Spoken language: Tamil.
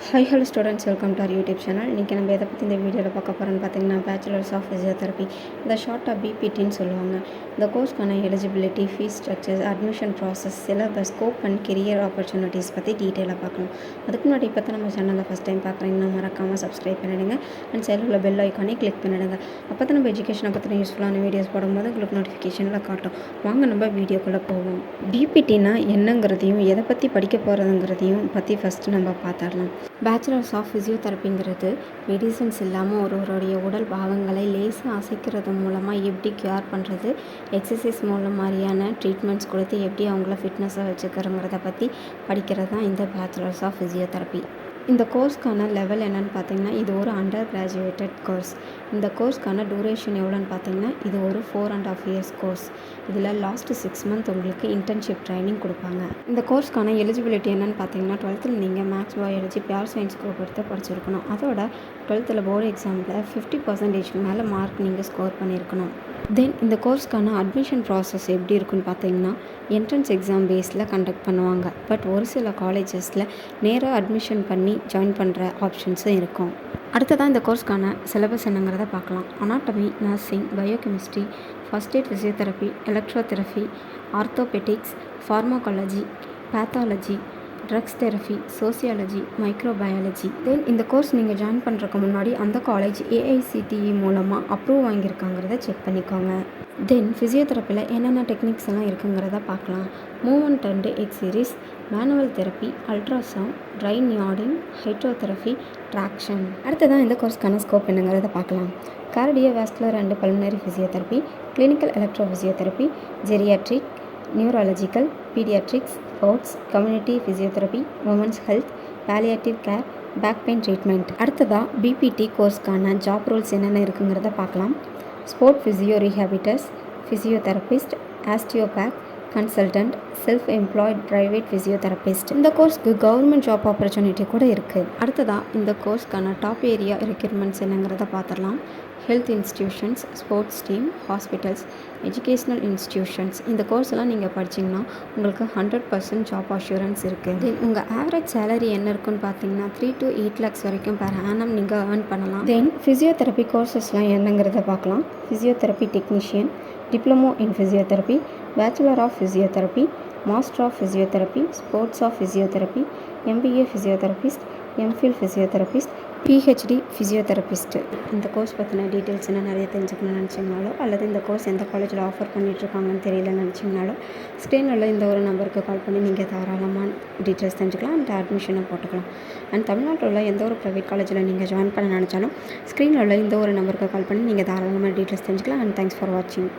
Hello students, welcome to our YouTube channel. இன்றைக்கி நம்ம எதை பற்றி இந்த வீடியோவில் பார்க்க போகிறோன்னு பார்த்தீங்கன்னா, பேச்சுலர்ஸ் ஆஃப் ஃபிசியோதெரப்பி, இந்த ஷார்ட்டாக பிபிடின்னு சொல்லுவாங்க. இந்த கோர்ஸ்க்கான eligibility, fees structures, admission process, syllabus, scope and career opportunities பற்றி டீட்டெயிலாக பார்க்கலாம். அதுக்கு முன்னாடி இப்போ தான் நம்ம சேனலில் ஃபஸ்ட் டைம் பார்க்குறீங்கன்னா மறக்காமல் சப்ஸ்கிரைப் பண்ணிவிடுங்க அண்ட் சைடில் உள்ள பெல் ஐக்கானே கிளிக் பண்ணிவிடுங்க. அப்போ தான் நம்ம எஜுகேஷனை பற்றின யூஸ்ஃபுல்லான வீடியோஸ் போடும்போது உங்களுக்கு நோட்டிஃபிகேஷனில் காட்டும். வாங்க நம்ம வீடியோக்குள்ளே போவோம். பிபிடினா என்னங்கிறதையும் எதை பற்றி படிக்க போகிறதுங்கிறதையும் பற்றி ஃபஸ்ட்டு நம்ம பார்த்துடலாம். பேச்சுலர்ஸ் ஆஃப் ஃபிசியோதெரப்பிங்கிறது மெடிசன்ஸ் இல்லாமல் ஒருவருடைய உடல் பாகங்களை லேசாக அசைக்கிறது மூலமாக எப்படி க்யூர் பண்ணுறது, எக்ஸசைஸ் மூலம் மாதிரியான ட்ரீட்மெண்ட்ஸ் கொடுத்து எப்படி அவங்கள ஃபிட்னஸாக வச்சுக்கிறோங்கிறத பற்றி படிக்கிறது தான் இந்த பேச்சுலர்ஸ் ஆஃப் ஃபிசியோதெரப்பி. இந்த கோர்ஸ்க்கான லெவல் என்னென்னு பார்த்தீங்கன்னா, இது ஒரு அண்டர் கிராஜுவேட்டட் கோர்ஸ். இந்த கோர்ஸ்க்கான டூரேஷன் எவ்வளோன்னு பார்த்தீங்கன்னா, இது ஒரு 4.5 இயர்ஸ் கோர்ஸ். இதில் லாஸ்ட்டு 6 மந்த் உங்களுக்கு இன்டர்ன்ஷிப் ட்ரைனிங் கொடுப்பாங்க. இந்த கோர்ஸ்க்கான எலிஜிபிலிட்டி என்னென்னு பார்த்தீங்கன்னா, 12th நீங்கள் maths, biology, pure science group எடுத்து படிச்சிருக்கணும். அதோட 12th போர்டு எக்ஸாமில் 50% மேலே மார்க் நீங்கள் ஸ்கோர் பண்ணியிருக்கணும். தென் இந்த கோர்ஸ்க்கான அட்மிஷன் ப்ராசஸ் எப்படி இருக்குன்னு பார்த்தீங்கன்னா, என்ட்ரன்ஸ் எக்ஸாம் பேஸில் கண்டக்ட் பண்ணுவாங்க. பட் ஒரு சில காலேஜஸில் நேராக அட்மிஷன் பண்ணி ஜாயின் பண்ணுற ஆப்ஷன்ஸும் இருக்கும். அடுத்ததான் இந்த கோர்ஸ்க்கான சிலபஸ் என்னங்கிறத பார்க்கலாம். Anatomy, nursing, biochemistry, first aid physiotherapy, electrotherapy, orthopaedics, pharmacology, pathology, drugs therapy, sociology, microbiology. Then இந்த கோர்ஸ் நீங்கள் ஜாயின் பண்ணுறதுக்கு முன்னாடி அந்த காலேஜ் ஏஐசிடிஇ மூலமாக அப்ரூவ் வாங்கியிருக்காங்கிறத செக் பண்ணிக்கோங்க. தென் ஃபிசியோதெரப்பியில் என்னென்ன டெக்னிக்ஸ் எல்லாம் இருக்குங்கிறத பார்க்கலாம். Movement and exercise, manual therapy, ultrasound, dry needling, hydrotherapy, traction. அடுத்ததான் இந்த கோர்ஸ்க்கான ஸ்கோப் என்னங்கிறத பார்க்கலாம். Cardiovascular and pulmonary physiotherapy, clinical electro physiotherapy, geriatric, neurological, paediatrics, sports, community physiotherapy, women's health, palliative care, back pain treatment. அடுத்ததாக பிபிடி கோர்ஸ்க்கான ஜாப் ரோல்ஸ் என்னென்ன இருக்குங்கிறத பார்க்கலாம். Sport physio rehabilitators, physiotherapist, osteopath, consultant, self employed private physiotherapist. இந்த கோர்ஸ்க்கு கவர்மெண்ட் ஜாப் ஆப்பர்ச்சுனிட்டி கூட இருக்குது. அடுத்ததாக இந்த கோர்ஸ்க்கான டாப் ஏரியா ரெக்யூர்மெண்ட்ஸ் என்னங்கிறத பார்த்துடலாம். Health institutions, sports team, hospitals, educational institutions. இந்த கோர்ஸ்லாம் நீங்கள் படிச்சிங்கன்னா உங்களுக்கு 100% ஜாப் அஷூரன்ஸ் இருக்குது. தென் உங்கள் ஆவரேஜ் சேலரி என்ன இருக்குன்னு பார்த்தீங்கன்னா 3 to 8 lakhs வரைக்கும் per annum நீங்கள் ஏர்ன் பண்ணலாம். தென் ஃபிசியோதெரப்பி கோர்சஸ்லாம் என்னங்கிறத பார்க்கலாம். Physiotherapy technician, diploma in physiotherapy, bachelor of physiotherapy, master of physiotherapy, sports of physiotherapy, MBA physiotherapist, MPhil physiotherapist, PhD physiotherapist. இந்த கோர்ஸ் பற்றின டீட்டெயில்ஸ் என்ன நிறைய தெரிஞ்சுக்கணும்னு நினச்சிங்கனாலோ அல்லது இந்த கோர்ஸ் எந்த காலேஜில் ஆஃபர் பண்ணிகிட்ருக்காங்கன்னு தெரியலன்னு நினச்சிங்கனாலோ ஸ்க்ரீனில் இந்த ஒரு நம்பருக்கு கால் பண்ணி நீங்கள் தாராளமாக டீட்டெயில்ஸ் தெரிஞ்சுக்கலாம் அண்ட் அட்மிஷனை போட்டுக்கலாம். அண்ட் தமிழ்நாட்டில் உள்ள எந்த ஒரு ப்ரைவேட் காலேஜில் நீங்கள் ஜாயின் பண்ண நினச்சாலும் ஸ்க்ரீனில் உள்ள இந்த ஒரு நம்பருக்கு கால் பண்ணி நீங்கள் தாராளமாக டீட்டெயில்ஸ் தெரிஞ்சுக்கலாம். அண்ட் தேங்க்ஸ் ஃபார் வாட்சிங்.